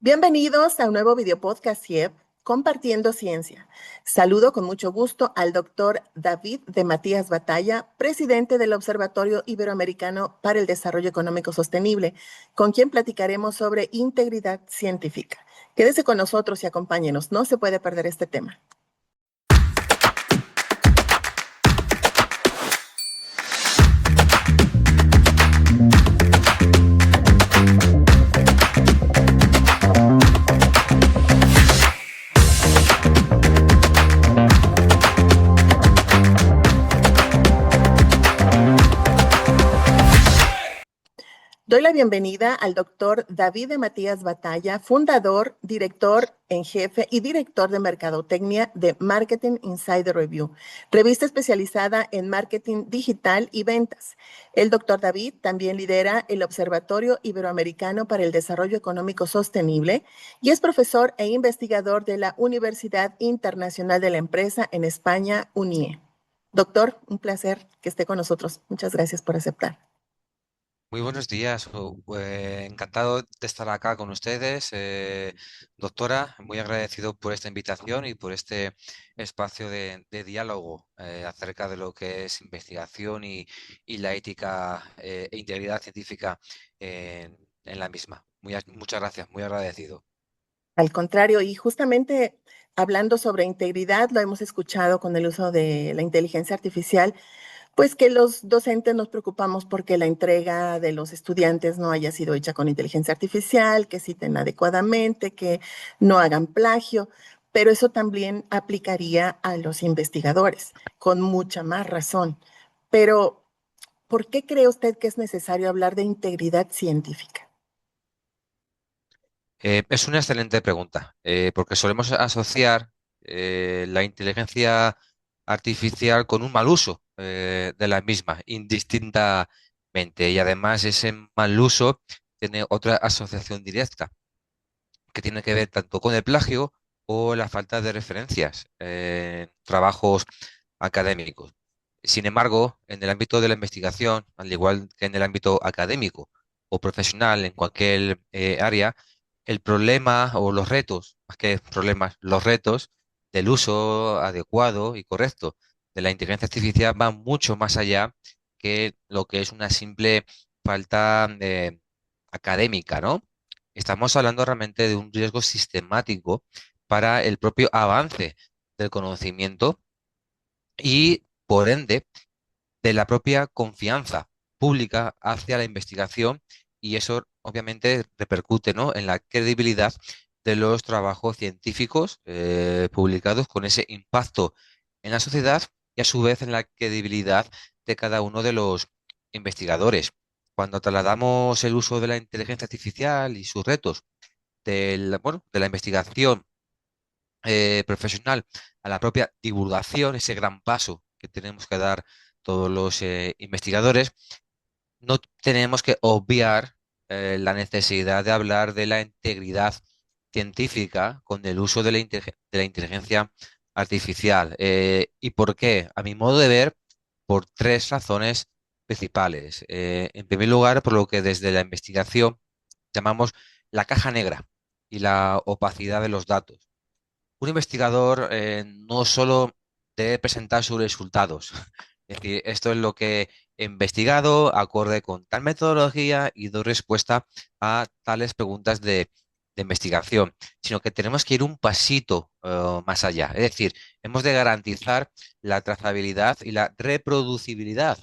Bienvenidos a un nuevo video podcast CIEP, Compartiendo Ciencia. Saludo con mucho gusto al doctor David de Matías Batalla, presidente del Observatorio Iberoamericano para el Desarrollo Económico Sostenible, con quien platicaremos sobre integridad científica. Quédese con nosotros y acompáñenos, no se puede perder este tema. Doy la bienvenida al doctor David de Matías Batalla, fundador, director en jefe y director de mercadotecnia de Marketing Insider Review, revista especializada en marketing digital y ventas. El doctor David también lidera el Observatorio Iberoamericano para el Desarrollo Económico Sostenible y es profesor e investigador de la Universidad Internacional de la Empresa en España, UNIE. Doctor, un placer que esté con nosotros. Muchas gracias por aceptar. Muy buenos días, encantado de estar acá con ustedes. Doctora, muy agradecido por esta invitación y por este espacio de diálogo acerca de lo que es investigación y la ética e integridad científica en la misma. Muchas gracias, muy agradecido. Al contrario, y justamente hablando sobre integridad, lo hemos escuchado con el uso de la inteligencia artificial, pues que los docentes nos preocupamos porque la entrega de los estudiantes no haya sido hecha con inteligencia artificial, que citen adecuadamente, que no hagan plagio, pero eso también aplicaría a los investigadores, con mucha más razón. Pero, ¿por qué cree usted que es necesario hablar de integridad científica? Es una excelente pregunta, porque solemos asociar la inteligencia artificial con un mal uso de la misma, indistintamente. Y además ese mal uso tiene otra asociación directa, que tiene que ver tanto con el plagio o la falta de referencias en trabajos académicos. Sin embargo, en el ámbito de la investigación, al igual que en el ámbito académico o profesional en cualquier área, el problema o los retos, más que problemas, los retos del uso adecuado y correcto de la inteligencia artificial van mucho más allá que lo que es una simple falta académica, ¿no? Estamos hablando realmente de un riesgo sistemático para el propio avance del conocimiento y, por ende, de la propia confianza pública hacia la investigación, y eso obviamente repercute, ¿no?, en la credibilidad de los trabajos científicos publicados, con ese impacto en la sociedad y a su vez en la credibilidad de cada uno de los investigadores. Cuando trasladamos el uso de la inteligencia artificial y sus retos de la investigación profesional a la propia divulgación, ese gran paso que tenemos que dar todos los investigadores, no tenemos que obviar la necesidad de hablar de la integridad científica con el uso de de la inteligencia artificial. ¿Y por qué? A mi modo de ver, por tres razones principales. En primer lugar, por lo que desde la investigación llamamos la caja negra y la opacidad de los datos. Un investigador no solo debe presentar sus resultados, es decir, esto es lo que he investigado, acorde con tal metodología y doy respuesta a tales preguntas de investigación, sino que tenemos que ir un pasito más allá. Es decir, hemos de garantizar la trazabilidad y la reproducibilidad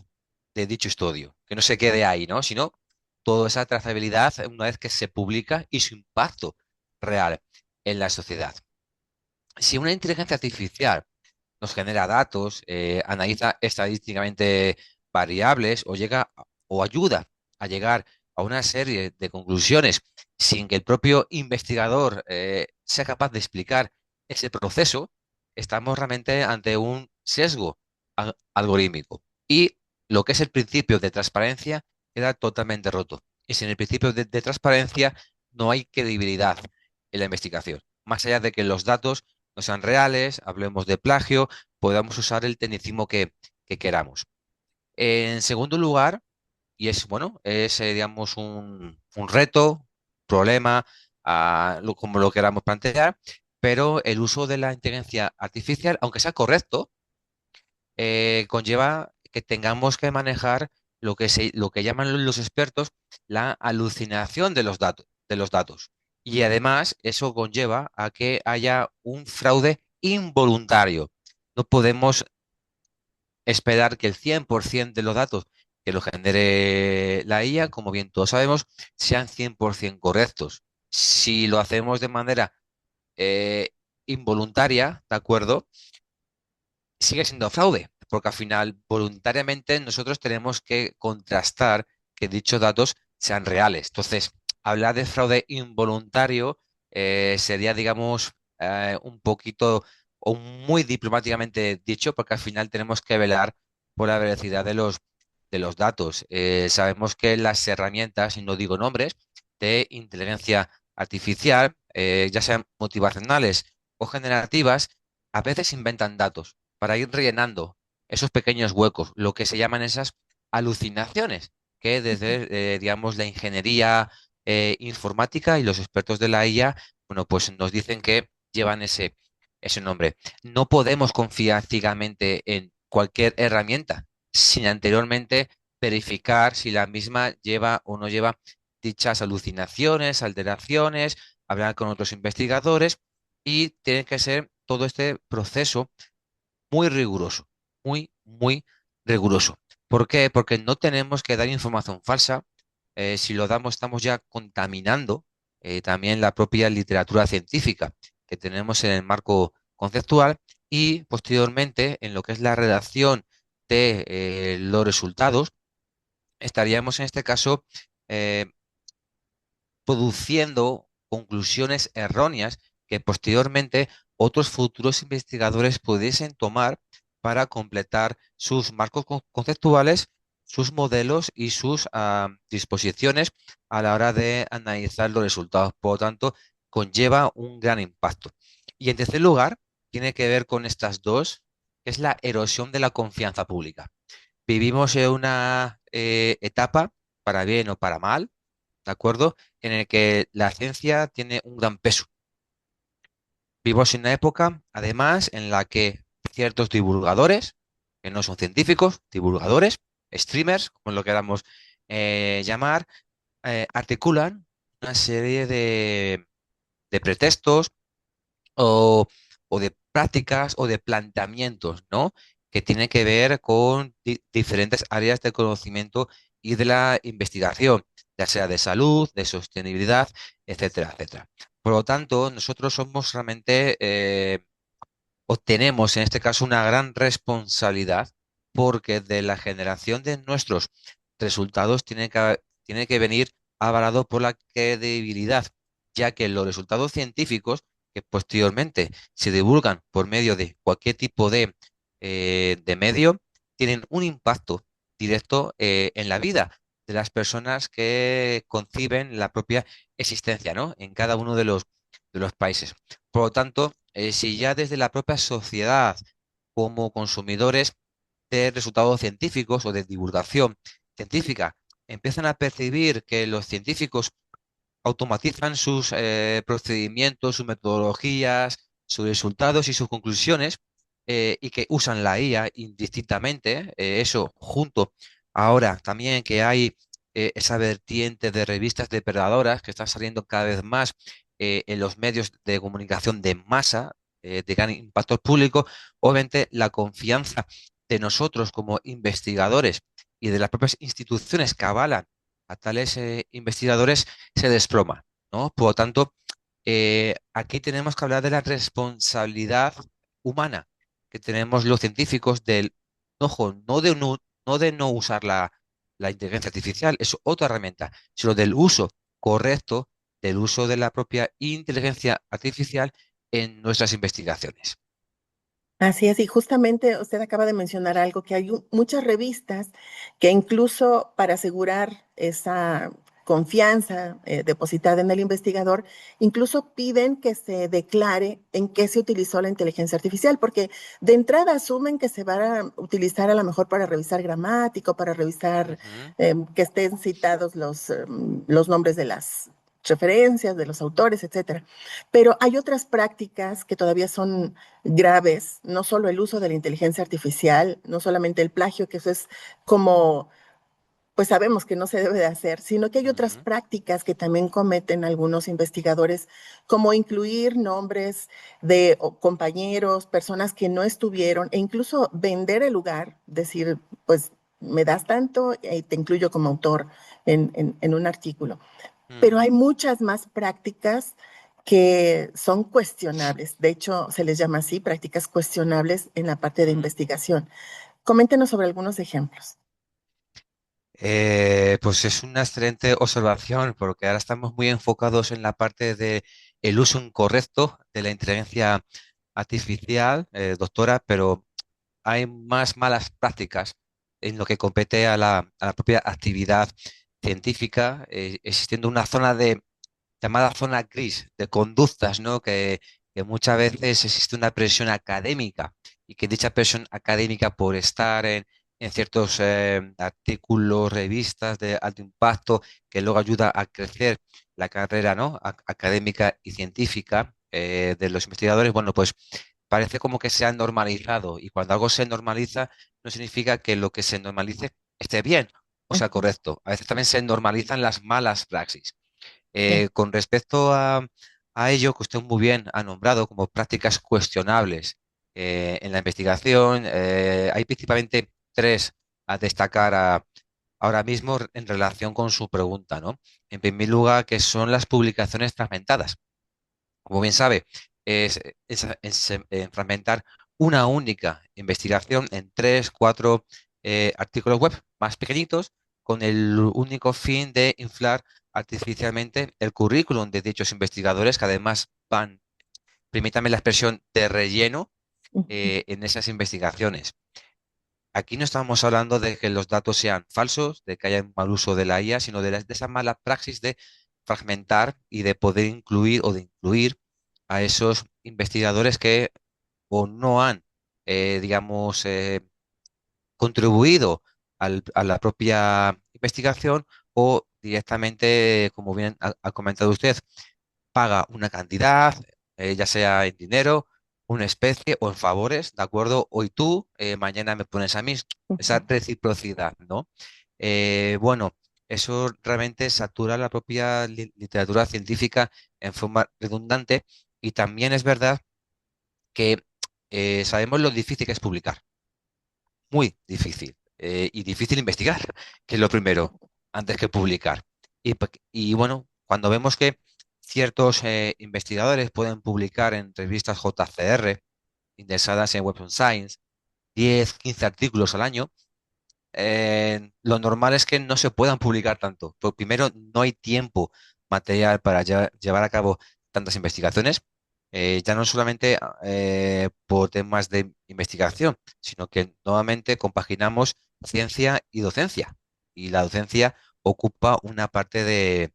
de dicho estudio, que no se quede ahí, ¿no? Sino toda esa trazabilidad una vez que se publica y su impacto real en la sociedad. Si una inteligencia artificial nos genera datos, analiza estadísticamente variables o o ayuda a llegar a una serie de conclusiones sin que el propio investigador sea capaz de explicar ese proceso, estamos realmente ante un sesgo algorítmico. Y lo que es el principio de transparencia queda totalmente roto. Y sin el principio de transparencia no hay credibilidad en la investigación. Más allá de que los datos no sean reales, hablemos de plagio, podamos usar el tecnicismo que queramos. En segundo lugar, y es, bueno, es, digamos, un reto, problema como lo queramos plantear, pero el uso de la inteligencia artificial, aunque sea correcto, conlleva que tengamos que manejar lo que llaman los expertos la alucinación de los datos. Y además eso conlleva a que haya un fraude involuntario. No podemos esperar que el 100% de los datos que lo genere la IA, como bien todos sabemos, sean 100% correctos. Si lo hacemos de manera eh, involuntaria, ¿de acuerdo? Sigue siendo fraude, porque al final voluntariamente nosotros tenemos que contrastar que dichos datos sean reales. Entonces, hablar de fraude involuntario sería, digamos, un poquito o muy diplomáticamente dicho, porque al final tenemos que velar por la veracidad de los datos. Sabemos que las herramientas, y no digo nombres, de inteligencia artificial, ya sean motivacionales o generativas, a veces inventan datos para ir rellenando esos pequeños huecos, lo que se llaman esas alucinaciones, que desde, digamos, la ingeniería informática y los expertos de la IA, bueno, pues nos dicen que llevan ese nombre. No podemos confiar ciegamente en cualquier herramienta sin anteriormente verificar si la misma lleva o no lleva dichas alucinaciones, alteraciones, hablar con otros investigadores y tiene que ser todo este proceso muy riguroso, muy riguroso. ¿Por qué? Porque no tenemos que dar información falsa. Si lo damos, estamos ya contaminando también la propia literatura científica que tenemos en el marco conceptual y posteriormente en lo que es la redacción de los resultados, estaríamos en este caso eh, produciendo conclusiones erróneas que posteriormente otros futuros investigadores pudiesen tomar para completar sus marcos conceptuales, sus modelos y sus disposiciones a la hora de analizar los resultados. Por lo tanto, conlleva un gran impacto. Y en tercer lugar, tiene que ver con estas dos, que es la erosión de la confianza pública. Vivimos en una etapa, para bien o para mal, ¿de acuerdo? En el que la ciencia tiene un gran peso. Vivimos en una época, además, en la que ciertos divulgadores, que no son científicos, divulgadores, streamers, como lo queramos llamar, articulan una serie de pretextos o, o de prácticas o de planteamientos, ¿no? Que tienen que ver con diferentes áreas de conocimiento y de la investigación, ya sea de salud, de sostenibilidad, etcétera, etcétera. Por lo tanto, nosotros somos realmente, o tenemos en este caso una gran responsabilidad porque de la generación de nuestros resultados tiene que venir avalado por la credibilidad, ya que los resultados científicos que posteriormente se divulgan por medio de cualquier tipo de medio tienen un impacto directo en la vida de las personas que conciben la propia existencia, ¿no? En cada uno de los países. Por lo tanto, si ya desde la propia sociedad, como consumidores de resultados científicos o de divulgación científica, empiezan a percibir que los científicos automatizan sus procedimientos, sus metodologías, sus resultados y sus conclusiones, y que usan la IA indistintamente, eso junto ahora también que hay esa vertiente de revistas depredadoras que están saliendo cada vez más en los medios de comunicación de masa, de gran impacto público, obviamente la confianza de nosotros como investigadores y de las propias instituciones que avalan a tales investigadores se desploma, ¿no? Por lo tanto, aquí tenemos que hablar de la responsabilidad humana que tenemos los científicos del, ojo, no de no usar la inteligencia artificial, es otra herramienta, sino del uso correcto, del uso de la propia inteligencia artificial en nuestras investigaciones. Así es, y justamente usted acaba de mencionar algo, que hay muchas revistas que incluso para asegurar esa confianza depositada en el investigador, incluso piden que se declare en qué se utilizó la inteligencia artificial, porque de entrada asumen que se va a utilizar a lo mejor para revisar gramática, para revisar Ujú, que estén citados los nombres de las referencias de los autores, etcétera. Pero hay otras prácticas que todavía son graves, no solo el uso de la inteligencia artificial, no solamente el plagio, que eso es como pues sabemos que no se debe de hacer, sino que hay otras Ujú, prácticas que también cometen algunos investigadores, como incluir nombres de compañeros, personas que no estuvieron, e incluso vender el lugar, decir, pues me das tanto y te incluyo como autor en un artículo. Pero ujú, hay muchas más prácticas que son cuestionables. De hecho, se les llama así, prácticas cuestionables en la parte de ujú. investigación. Coméntenos sobre algunos ejemplos. Pues es una excelente observación, porque ahora estamos muy enfocados en la parte de el uso incorrecto de la inteligencia artificial, doctora, pero hay más malas prácticas en lo que compete a la propia actividad científica, existiendo una zona de llamada zona gris de conductas, ¿no? Que muchas veces existe una presión académica y que dicha presión académica por estar en ciertos artículos, revistas de alto impacto, que luego ayuda a crecer la carrera, ¿no? Académica y científica de los investigadores, bueno, pues parece como que se ha normalizado y cuando algo se normaliza no significa que lo que se normalice esté bien o sea Ujú, correcto. A veces también se normalizan las malas praxis. sí. Con respecto a ello, que usted muy bien ha nombrado como prácticas cuestionables en la investigación, hay principalmente tres a destacar ahora mismo en relación con su pregunta, ¿no? En primer lugar, que son las publicaciones fragmentadas. Como bien sabe, es fragmentar una única investigación en tres, cuatro artículos web más pequeñitos con el único fin de inflar artificialmente el currículum de dichos investigadores que además van, permítame la expresión, de relleno Ujú, en esas investigaciones. Aquí no estamos hablando de que los datos sean falsos, de que haya un mal uso de la IA, sino de esa mala praxis de fragmentar y de poder incluir o de incluir a esos investigadores que o no han, digamos, contribuido a la propia investigación o directamente, como bien ha comentado usted, paga una cantidad, ya sea en dinero, una especie o en favores, ¿de acuerdo? Hoy tú, mañana me pones a mí, esa ujú, reciprocidad, ¿no? Bueno, eso realmente satura la propia literatura científica en forma redundante y también es verdad que sabemos lo difícil que es publicar, muy difícil, y difícil investigar, que es lo primero, antes que publicar. Y bueno, cuando vemos que ciertos investigadores pueden publicar en revistas JCR, indexadas en Web of Science, 10, 15 artículos al año, lo normal es que no se puedan publicar tanto. Porque primero, no hay tiempo material para llevar a cabo tantas investigaciones, ya no solamente por temas de investigación, sino que nuevamente compaginamos ciencia y docencia. Y la docencia ocupa una parte de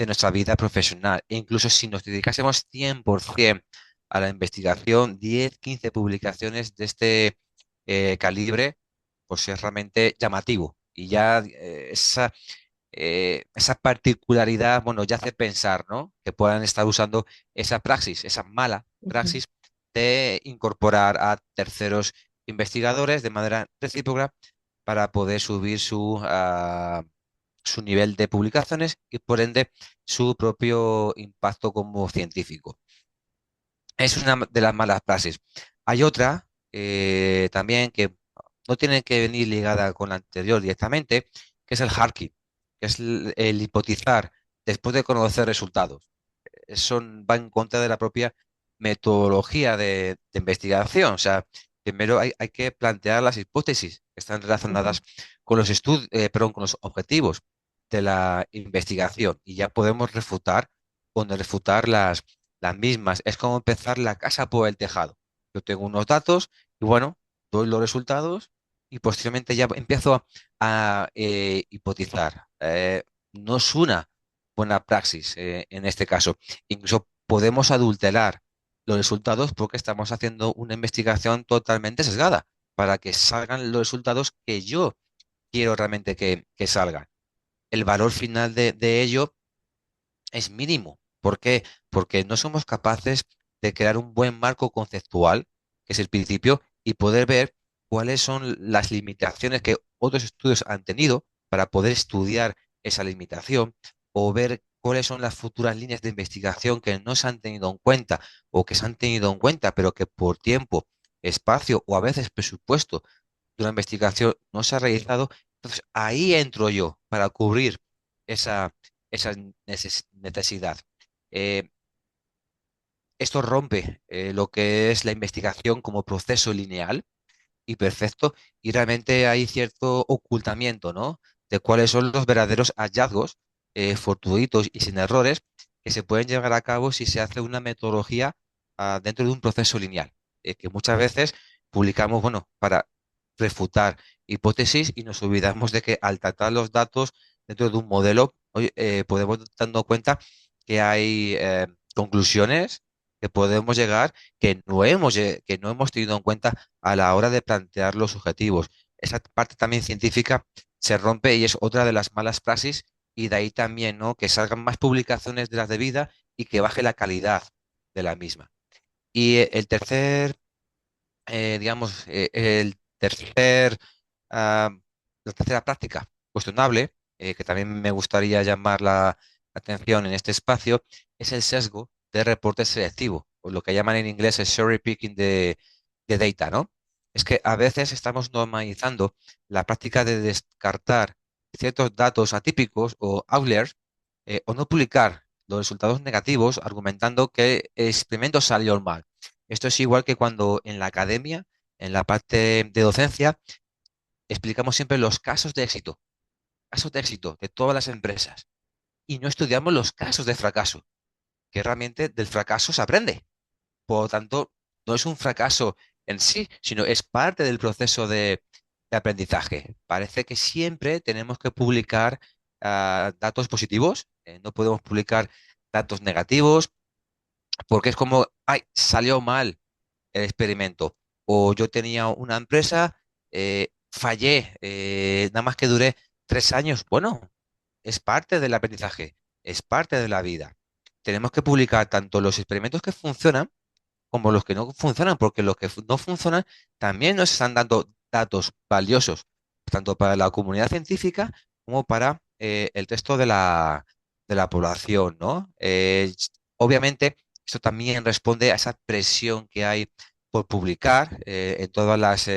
nuestra vida profesional. E incluso si nos dedicásemos 100% a la investigación, 10, 15 publicaciones de este calibre, pues es realmente llamativo. Y ya esa particularidad, bueno, ya hace pensar, ¿no? Que puedan estar usando esa praxis, esa mala ujú. praxis de incorporar a terceros investigadores de manera recíproca para poder subir su nivel de publicaciones y por ende su propio impacto como científico. Es una de las malas praxis. Hay otra también que no tiene que venir ligada con la anterior directamente, que es el hacking, que es el hipotizar después de conocer resultados. Eso va en contra de la propia metodología de investigación. O sea, primero hay que plantear las hipótesis que están Ujú, relacionadas con los estudios, perdón, con los objetivos de la investigación y ya podemos refutar o no refutar las mismas. Es como empezar la casa por el tejado. Yo tengo unos datos y bueno, doy los resultados y posteriormente ya empiezo a hipotizar. No es una buena praxis en este caso. Incluso podemos adulterar los resultados porque estamos haciendo una investigación totalmente sesgada para que salgan los resultados que yo quiero realmente que salgan. El valor final de ello es mínimo. ¿Por qué? Porque no somos capaces de crear un buen marco conceptual, que es el principio, y poder ver cuáles son las limitaciones que otros estudios han tenido para poder estudiar esa limitación o ver cuáles son las futuras líneas de investigación que no se han tenido en cuenta o que se han tenido en cuenta, pero que por tiempo, espacio o a veces presupuesto de una investigación no se ha realizado. Entonces ahí entro yo para cubrir esa, esa necesidad. Eh, Esto rompe lo que es la investigación como proceso lineal y perfecto, y realmente hay cierto ocultamiento, ¿no? De cuáles son los verdaderos hallazgos fortuitos y sin errores que se pueden llevar a cabo si se hace una metodología dentro de un proceso lineal, que muchas veces publicamos, bueno, para refutar hipótesis y nos olvidamos de que al tratar los datos dentro de un modelo, oye, podemos dando cuenta que hay conclusiones que podemos llegar que no hemos tenido en cuenta a la hora de plantear los objetivos. Esa parte también científica se rompe y es otra de las malas praxis y de ahí también, ¿no? Que salgan más publicaciones de las de vida y que baje la calidad de la misma. Y el tercer, ah, la tercera práctica cuestionable, que también me gustaría llamar la atención en este espacio, es el sesgo de reporte selectivo, o lo que llaman en inglés el cherry picking de data, ¿no? Es que a veces estamos normalizando la práctica de descartar ciertos datos atípicos o outliers, o no publicar los resultados negativos argumentando que el experimento salió mal. Esto es igual que cuando en la academia, en la parte de docencia, explicamos siempre los casos de éxito de todas las empresas y no estudiamos los casos de fracaso, que realmente del fracaso se aprende. Por lo tanto, no es un fracaso en sí, sino es parte del proceso de aprendizaje. Parece que siempre tenemos que publicar datos positivos, no podemos publicar datos negativos, porque es como, ay, salió mal el experimento. O yo tenía una empresa, fallé, nada más que duré 3 años. Bueno, es parte del aprendizaje, es parte de la vida. Tenemos que publicar tanto los experimentos que funcionan como los que no funcionan, porque los que no funcionan también nos están dando datos valiosos, tanto para la comunidad científica como para el resto de la población, ¿no? Obviamente, esto también responde a esa presión que hay por publicar en todas las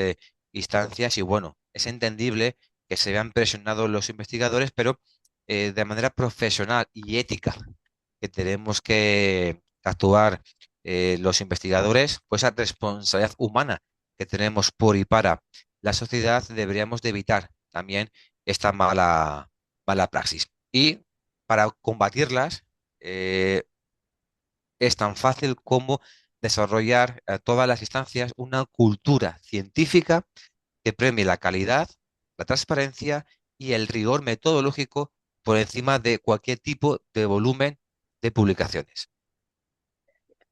instancias y bueno, es entendible que se vean presionados los investigadores, pero de manera profesional y ética, que tenemos que actuar los investigadores, pues esa responsabilidad humana que tenemos por y para la sociedad, deberíamos de evitar también esta mala praxis. Y para combatirlas, eh, es tan fácil como desarrollar a todas las instancias una cultura científica que premie la calidad, la transparencia y el rigor metodológico por encima de cualquier tipo de volumen de publicaciones.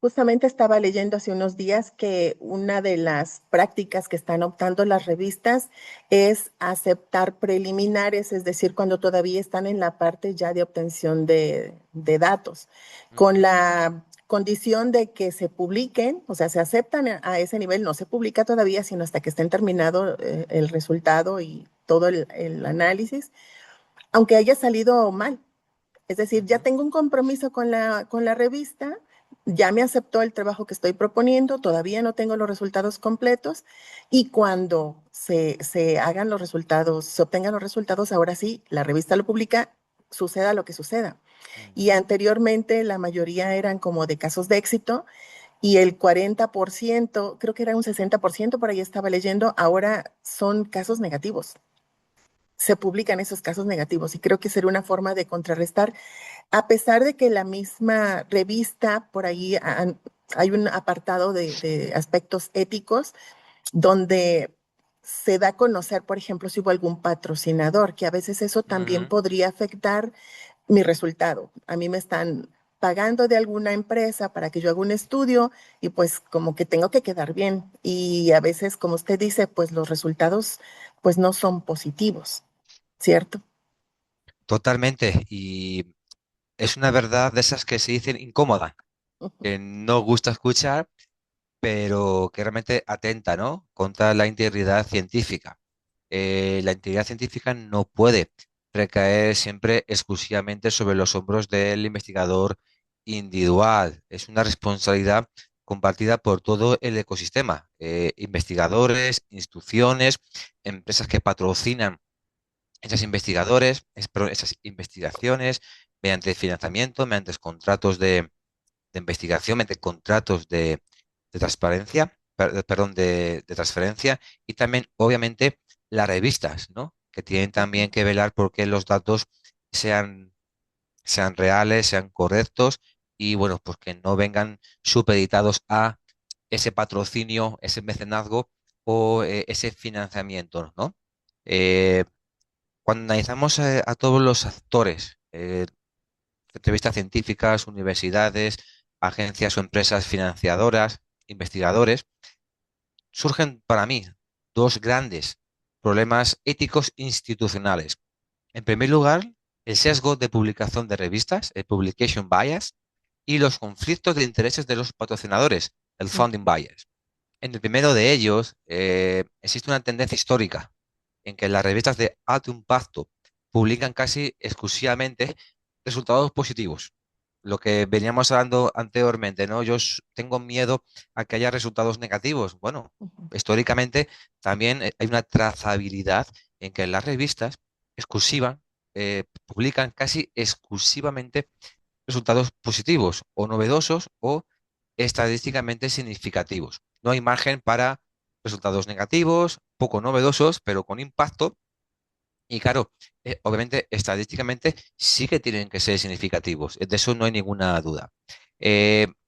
Justamente estaba leyendo hace unos días que una de las prácticas que están optando las revistas es aceptar preliminares, es decir, cuando todavía están en la parte ya de obtención de datos, con Ujú. la condición de que se publiquen, o sea, se aceptan a ese nivel, no se publica todavía, sino hasta que estén terminado el resultado y todo el análisis, aunque haya salido mal. Es decir, ya Ujú. tengo un compromiso con la revista, ya me aceptó el trabajo que estoy proponiendo, todavía no tengo los resultados completos y cuando se hagan los resultados, se obtengan los resultados, ahora sí, la revista lo publica, suceda lo que suceda. Y anteriormente la mayoría eran como de casos de éxito y el 40%, creo que era un 60%, por ahí estaba leyendo, ahora son casos negativos. Se publican esos casos negativos y creo que sería una forma de contrarrestar a pesar de que la misma revista, por ahí hay un apartado de aspectos éticos donde se da a conocer, por ejemplo, si hubo algún patrocinador, que a veces eso también Ujú. podría afectar mi resultado. A mí me están pagando de alguna empresa para que yo haga un estudio y pues como que tengo que quedar bien. Y a veces, como usted dice, pues los resultados pues no son positivos, ¿cierto? Totalmente. Y es una verdad de esas que se dicen incómoda, Ujú, que no gusta escuchar, pero que realmente atenta, ¿no? Contra la integridad científica. La integridad científica no puede recaer siempre exclusivamente sobre los hombros del investigador individual. Es una responsabilidad compartida por todo el ecosistema. Investigadores, instituciones, empresas que patrocinan esas investigadores, esas investigaciones, mediante financiamiento, mediante contratos de investigación, mediante contratos de transparencia, perdón, de transferencia, y también, obviamente, las revistas, ¿no? Que tienen también ujú, que velar porque los datos sean, sean reales, sean correctos y, bueno, pues que no vengan supeditados a ese patrocinio, ese mecenazgo o ese financiamiento, ¿no? Eh, Cuando analizamos a todos los actores, entrevistas científicas, universidades, agencias o empresas financiadoras, investigadores, surgen para mí dos grandes problemas éticos institucionales. En primer lugar, el sesgo de publicación de revistas, el publication bias, y los conflictos de intereses de los patrocinadores, el funding ujú, bias. En el primero de ellos, existe una tendencia histórica en que las revistas de alto impacto publican casi exclusivamente resultados positivos. Lo que veníamos hablando anteriormente, ¿no? Tengo miedo a que haya resultados negativos. Bueno, ujú, históricamente también hay una trazabilidad en que las revistas exclusivas publican casi exclusivamente resultados positivos o novedosos o estadísticamente significativos. No hay margen para resultados negativos, poco novedosos, pero con impacto. Y claro, obviamente estadísticamente sí que tienen que ser significativos. De eso no hay ninguna duda.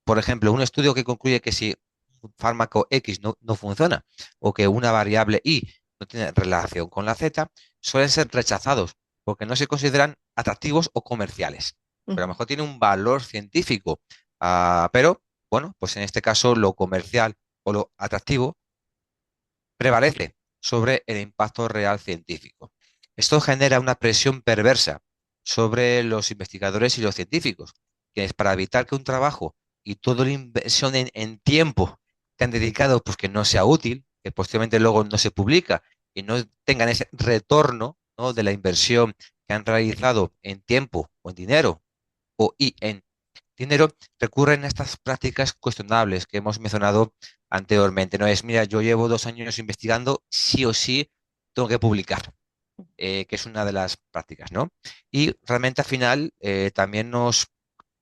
Por ejemplo, un estudio que concluye que si un fármaco X no funciona o que una variable Y no tiene relación con la Z, suelen ser rechazados porque no se consideran atractivos o comerciales. Pero a lo ujú. mejor tiene un valor científico. Pero, bueno, pues en este caso lo comercial o lo atractivo prevalece sobre el impacto real científico. Esto genera una presión perversa sobre los investigadores y los científicos, que es para evitar que un trabajo y toda la inversión en tiempo que han dedicado, pues que no sea útil, que posteriormente luego no se publica y no tengan ese retorno, ¿no? De la inversión que han realizado en tiempo o en dinero y en dinero, recurren a estas prácticas cuestionables que hemos mencionado anteriormente. No es, mira, yo llevo 2 años investigando, sí o sí tengo que publicar, que es una de las prácticas, ¿no? Y realmente al final también nos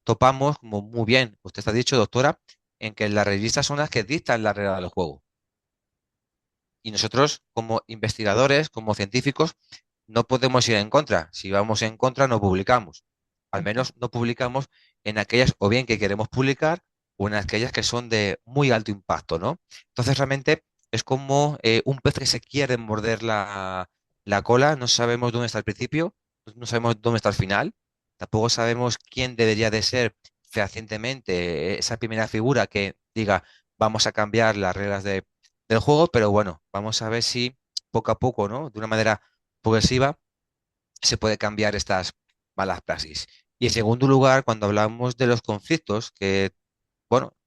topamos, como muy bien usted ha dicho, doctora, en que las revistas son las que dictan la regla del juego. Y nosotros, como investigadores, como científicos, no podemos ir en contra. Si vamos en contra, no publicamos. Al Ujú, menos no publicamos en aquellas o bien que queremos publicar o en aquellas que son de muy alto impacto, ¿no? Entonces, realmente es como un pez que se quiere morder la cola. No sabemos dónde está el principio, no sabemos dónde está el final. Tampoco sabemos quién debería de ser fehacientemente esa primera figura que diga, vamos a cambiar las reglas del juego, pero bueno, vamos a ver si poco a poco, ¿no? De una manera progresiva se puede cambiar estas malas praxis. Y en segundo lugar, cuando hablamos de los conflictos que, bueno,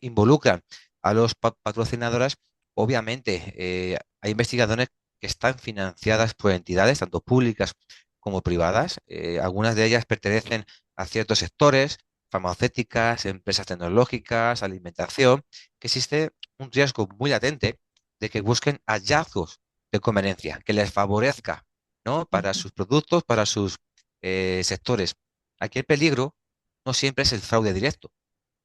involucran a los patrocinadoras, obviamente hay investigaciones que están financiadas por entidades, tanto públicas como privadas. Algunas de ellas pertenecen a ciertos sectores, farmacéuticas, empresas tecnológicas, alimentación, que existe un riesgo muy latente de que busquen hallazgos de conveniencia, que les favorezca, ¿no? Para ujú, sus productos, para sus sectores. Aquí el peligro no siempre es el fraude directo,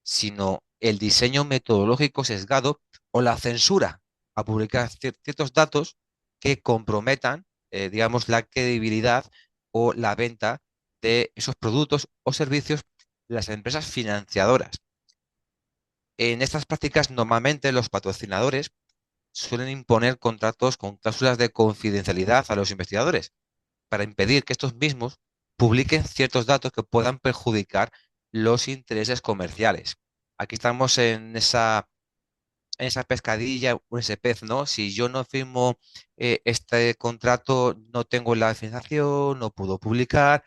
sino el diseño metodológico sesgado o la censura a publicar ciertos datos que comprometan, digamos, la credibilidad o la venta de esos productos o servicios de las empresas financiadoras. En estas prácticas, normalmente los patrocinadores suelen imponer contratos con cláusulas de confidencialidad a los investigadores para impedir que estos mismos publiquen ciertos datos que puedan perjudicar los intereses comerciales. Aquí estamos en esa pescadilla o ese pez, ¿no? Si yo no firmo este contrato, no tengo la financiación, no puedo publicar.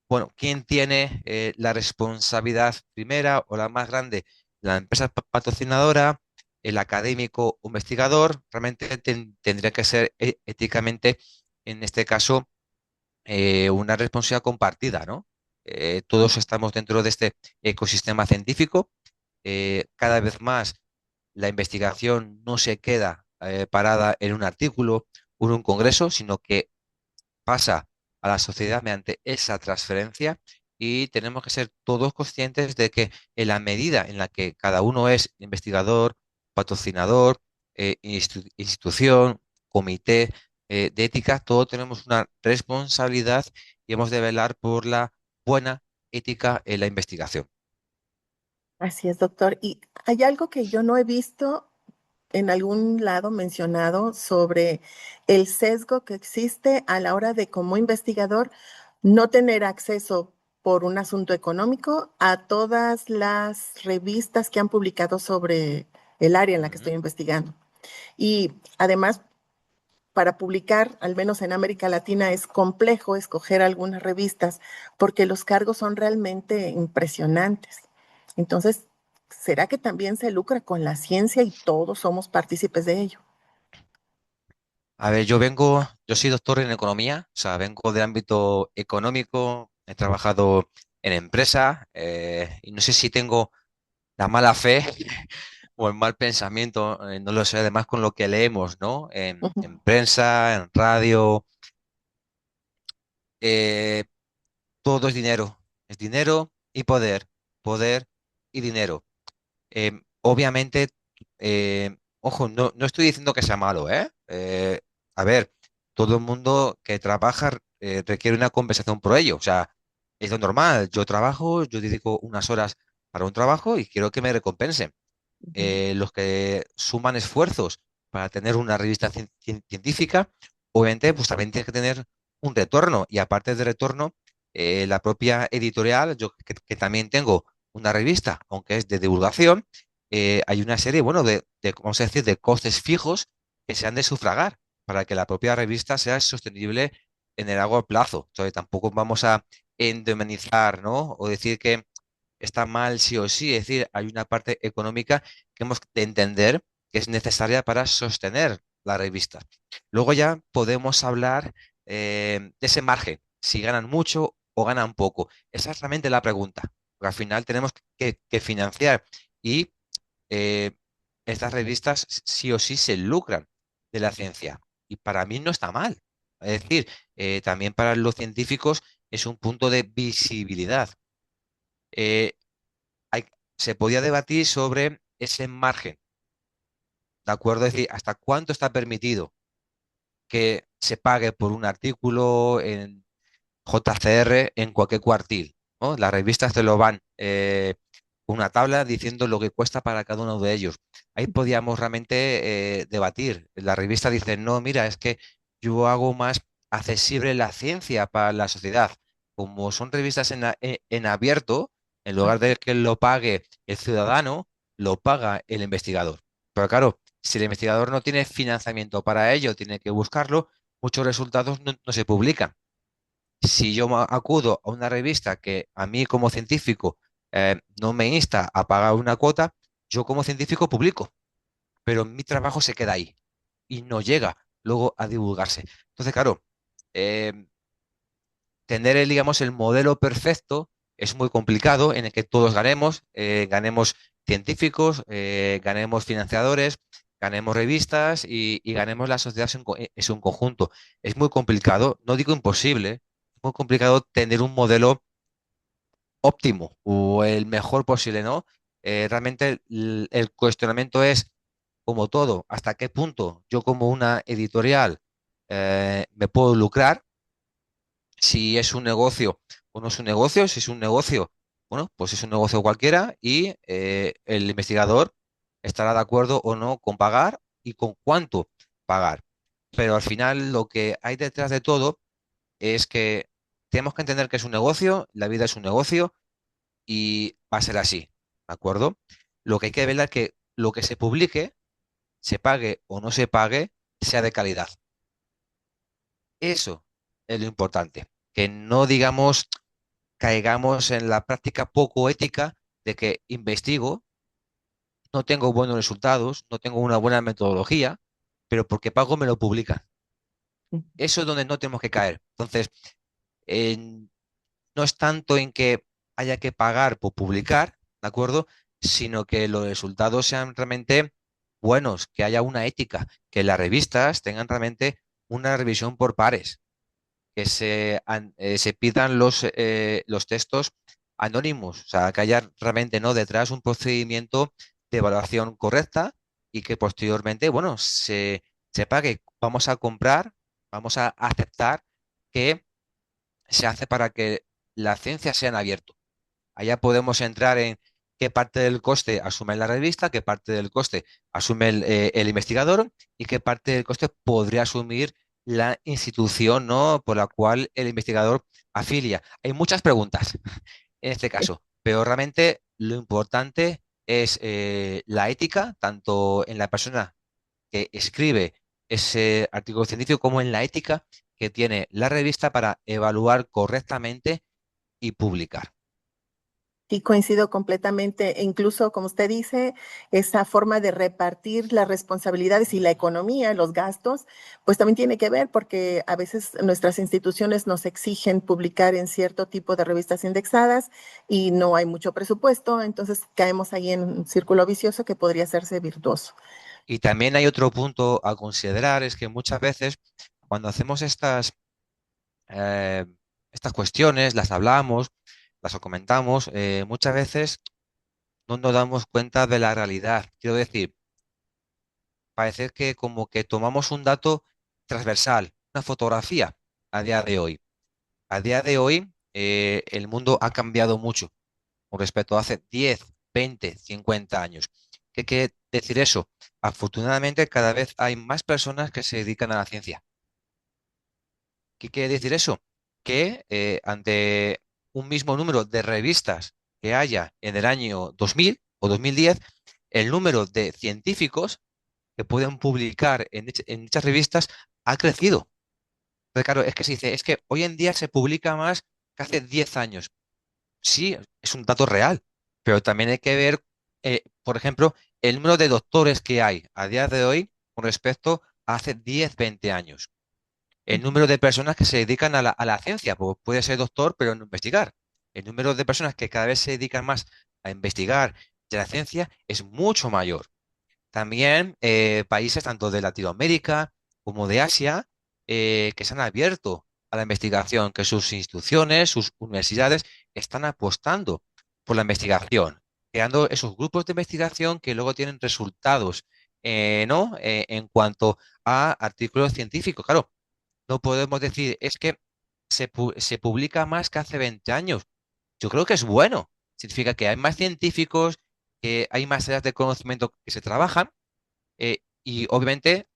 bueno, ¿quién tiene la responsabilidad primera o la más grande? ¿La empresa patrocinadora, el académico o investigador? Realmente tendría que ser éticamente, en este caso, una responsabilidad compartida, ¿no? Todos estamos dentro de este ecosistema científico. Cada vez más la investigación no se queda parada en un artículo o en un congreso, sino que pasa a la sociedad mediante esa transferencia y tenemos que ser todos conscientes de que en la medida en la que cada uno es investigador, patrocinador, institución, comité de ética, todos tenemos una responsabilidad y hemos de velar por la buena ética en la investigación. Así es, doctor. Y hay algo que yo no he visto en algún lado mencionado sobre el sesgo que existe a la hora de, como investigador, no tener acceso por un asunto económico a todas las revistas que han publicado sobre el área en la que Ujú. estoy investigando. Y además, para publicar, al menos en América Latina, es complejo escoger algunas revistas porque los cargos son realmente impresionantes. Entonces, ¿será que también se lucra con la ciencia y todos somos partícipes de ello? A ver, yo soy doctor en economía, o sea, vengo del ámbito económico, he trabajado en empresa y no sé si tengo la mala fe o el mal pensamiento, no lo sé, además con lo que leemos, ¿no? Ujú, En prensa, en radio, eh, todo es dinero y poder, poder y dinero. Obviamente, ojo, no estoy diciendo que sea malo, ¿eh? A ver, todo el mundo que trabaja requiere una compensación por ello, o sea, es lo normal, yo trabajo, yo dedico unas horas para un trabajo y quiero que me recompensen. ujú, Los que suman esfuerzos para tener una revista científica, obviamente, pues también tiene que tener un retorno. Y aparte de retorno, la propia editorial, yo que también tengo una revista, aunque es de divulgación, hay una serie, bueno, vamos a decir, de costes fijos que se han de sufragar para que la propia revista sea sostenible en el largo plazo. Entonces, tampoco vamos a endemonizar, ¿no? O decir que está mal sí o sí. Es decir, hay una parte económica que hemos de entender que es necesaria para sostener la revista. Luego ya podemos hablar de ese margen, si ganan mucho o ganan poco. Esa es realmente la pregunta, porque al final tenemos que financiar y eh, estas revistas sí o sí se lucran de la ciencia. Y para mí no está mal. Es decir, también para los científicos es un punto de visibilidad. Eh, hay- Se podía debatir sobre ese margen, ¿de acuerdo? Es decir, hasta cuánto está permitido que se pague por un artículo en JCR en cualquier cuartil, ¿no? Las revistas te lo van con una tabla diciendo lo que cuesta para cada uno de ellos. Ahí podíamos realmente debatir. La revista dice, no, mira, es que yo hago más accesible la ciencia para la sociedad. Como son revistas en abierto, en lugar de que lo pague el ciudadano, lo paga el investigador. Pero claro, si el investigador no tiene financiamiento para ello, tiene que buscarlo, muchos resultados no se publican. Si yo acudo a una revista que a mí como científico no me insta a pagar una cuota, yo como científico publico, pero mi trabajo se queda ahí y no llega luego a divulgarse. Entonces, claro, eh, tener digamos, el modelo perfecto es muy complicado en el que todos ganemos, ganemos científicos, ganemos financiadores, ganemos revistas y ganemos la sociedad en su conjunto. Es muy complicado, no digo imposible, es muy complicado tener un modelo óptimo o el mejor posible, ¿no? Realmente el cuestionamiento es, como todo, hasta qué punto yo como una editorial me puedo lucrar si es un negocio o no es un negocio, si es un negocio, bueno, pues es un negocio cualquiera y el investigador estará de acuerdo o no con pagar y con cuánto pagar. Pero al final lo que hay detrás de todo es que tenemos que entender que es un negocio, la vida es un negocio y va a ser así, ¿de acuerdo? Lo que hay que ver es que lo que se publique, se pague o no se pague, sea de calidad. Eso es lo importante. Que no digamos caigamos en la práctica poco ética de que investigo, no tengo buenos resultados, no tengo una buena metodología, pero porque pago me lo publican. Eso es donde no tenemos que caer. Entonces, en- no es tanto en que haya que pagar por publicar, ¿de acuerdo? Sino que los resultados sean realmente buenos, que haya una ética, que las revistas tengan realmente una revisión por pares, que se pidan los textos anónimos, o sea, que haya realmente no detrás un procedimiento de evaluación correcta y que posteriormente, bueno, se pague. Vamos a comprar, vamos a aceptar que se hace para que la ciencia sea en abierto. Allá podemos entrar en qué parte del coste asume la revista, qué parte del coste asume el investigador y qué parte del coste podría asumir la institución, ¿no?, por la cual el investigador afilia. Hay muchas preguntas en este caso, pero realmente lo importante es la ética, tanto en la persona que escribe ese artículo científico como en la ética que tiene la revista para evaluar correctamente y publicar. Sí, coincido completamente. E incluso, como usted dice, esa forma de repartir las responsabilidades y la economía, los gastos, pues también tiene que ver porque a veces nuestras instituciones nos exigen publicar en cierto tipo de revistas indexadas y no hay mucho presupuesto, entonces caemos ahí en un círculo vicioso que podría hacerse virtuoso. Y también hay otro punto a considerar, es que muchas veces cuando hacemos eh, estas cuestiones, las hablamos, las comentamos, muchas veces no nos damos cuenta de la realidad. Quiero decir, parece que como que tomamos un dato transversal, una fotografía a día de hoy. A día de hoy, el mundo ha cambiado mucho con respecto a hace 10, 20, 50 años. ¿Qué quiere decir eso? Afortunadamente, cada vez hay más personas que se dedican a la ciencia. ¿Qué quiere decir eso? Que ante un mismo número de revistas que haya en el año 2000 o 2010, el número de científicos que pueden publicar en dichas revistas ha crecido. Pero claro, es que se dice, es que hoy en día se publica más que hace 10 años. Sí, es un dato real, pero también hay que ver, por ejemplo, el número de doctores que hay a día de hoy con respecto a hace 10, 20 años. El número de personas que se dedican a la ciencia, pues puede ser doctor, pero no investigar. El número de personas que cada vez se dedican más a investigar de la ciencia es mucho mayor. También países tanto de Latinoamérica como de Asia que se han abierto a la investigación, que sus instituciones, sus universidades están apostando por la investigación, creando esos grupos de investigación que luego tienen resultados, ¿no? En cuanto a artículos científicos. Claro, no podemos decir, es que se publica más que hace 20 años. Yo creo que es bueno. Significa que hay más científicos, que hay más áreas de conocimiento que se trabajan y obviamente,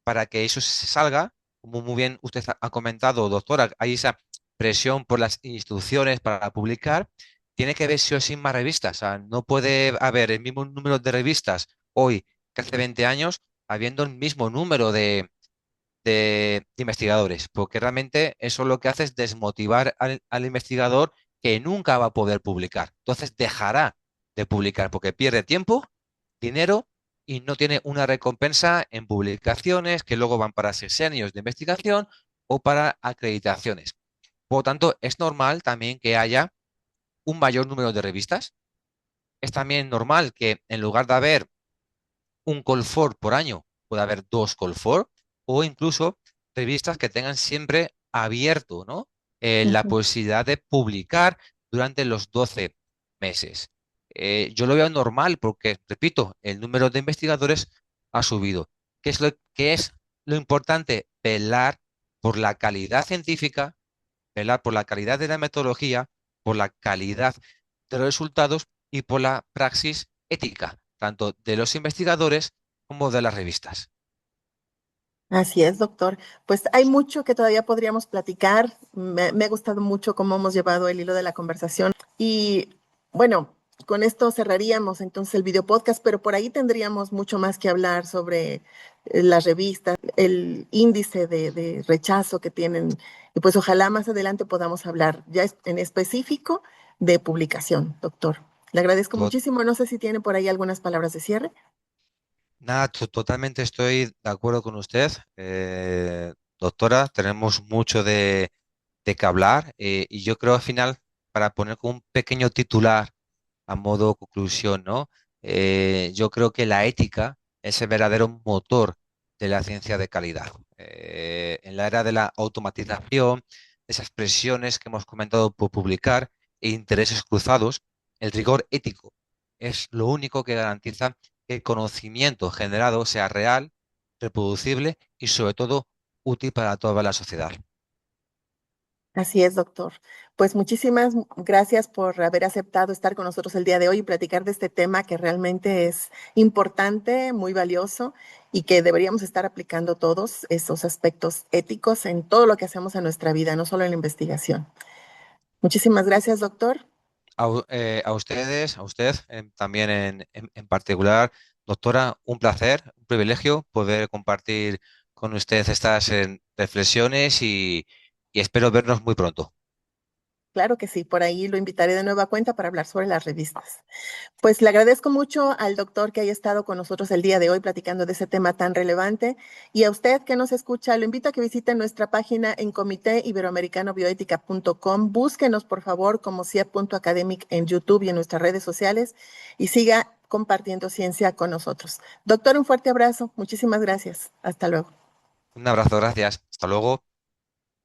para que eso se salga, como muy bien usted ha comentado, doctora, hay esa presión por las instituciones para publicar, tiene que haber sí o sí más revistas. O sea, no puede haber el mismo número de revistas hoy que hace 20 años, habiendo el mismo número de investigadores, porque realmente eso lo que hace es desmotivar al investigador que nunca va a poder publicar. Entonces dejará de publicar porque pierde tiempo, dinero y no tiene una recompensa en publicaciones que luego van para sexenios de investigación o para acreditaciones. Por lo tanto, es normal también que haya un mayor número de revistas. Es también normal que en lugar de haber un call for por año, puede haber dos call for o incluso revistas que tengan siempre abierto, ¿no? La Ujú. posibilidad de publicar durante los 12 meses. Yo lo veo normal porque, repito, el número de investigadores ha subido. Qué es lo importante? Velar por la calidad científica, velar por la calidad de la metodología, por la calidad de los resultados y por la praxis ética, tanto de los investigadores como de las revistas. Así es, doctor. Pues hay mucho que todavía podríamos platicar. Me ha gustado mucho cómo hemos llevado el hilo de la conversación. Y bueno. con esto cerraríamos entonces el video podcast, pero por ahí tendríamos mucho más que hablar sobre las revistas, el índice de rechazo que tienen, y pues ojalá más adelante podamos hablar ya en específico de publicación, doctor. Le agradezco To- muchísimo. No sé si tiene por ahí algunas palabras de cierre. Nada, totalmente estoy de acuerdo con usted, doctora. Tenemos mucho de qué hablar y yo creo al final, para poner como un pequeño titular a modo conclusión, ¿no? Yo creo que la ética es el verdadero motor de la ciencia de calidad. En la era de la automatización, esas presiones que hemos comentado por publicar e intereses cruzados, el rigor ético es lo único que garantiza que el conocimiento generado sea real, reproducible y sobre todo útil para toda la sociedad. Así es, doctor. Pues muchísimas gracias por haber aceptado estar con nosotros el día de hoy y platicar de este tema que realmente es importante, muy valioso y que deberíamos estar aplicando todos esos aspectos éticos en todo lo que hacemos en nuestra vida, no solo en la investigación. Muchísimas gracias, doctor. A ustedes, a usted también en particular, doctora, un placer, un privilegio poder compartir con usted estas reflexiones y espero vernos muy pronto. Claro que sí, por ahí lo invitaré de nueva cuenta para hablar sobre las revistas. Pues le agradezco mucho al doctor que haya estado con nosotros el día de hoy platicando de ese tema tan relevante y a usted que nos escucha, lo invito a que visite nuestra página en comitéiberoamericano.bioética.com. Búsquenos, por favor, como CIE.academic en YouTube y en nuestras redes sociales y siga compartiendo ciencia con nosotros. Doctor, un fuerte abrazo. Muchísimas gracias. Hasta luego. Un abrazo, gracias. Hasta luego.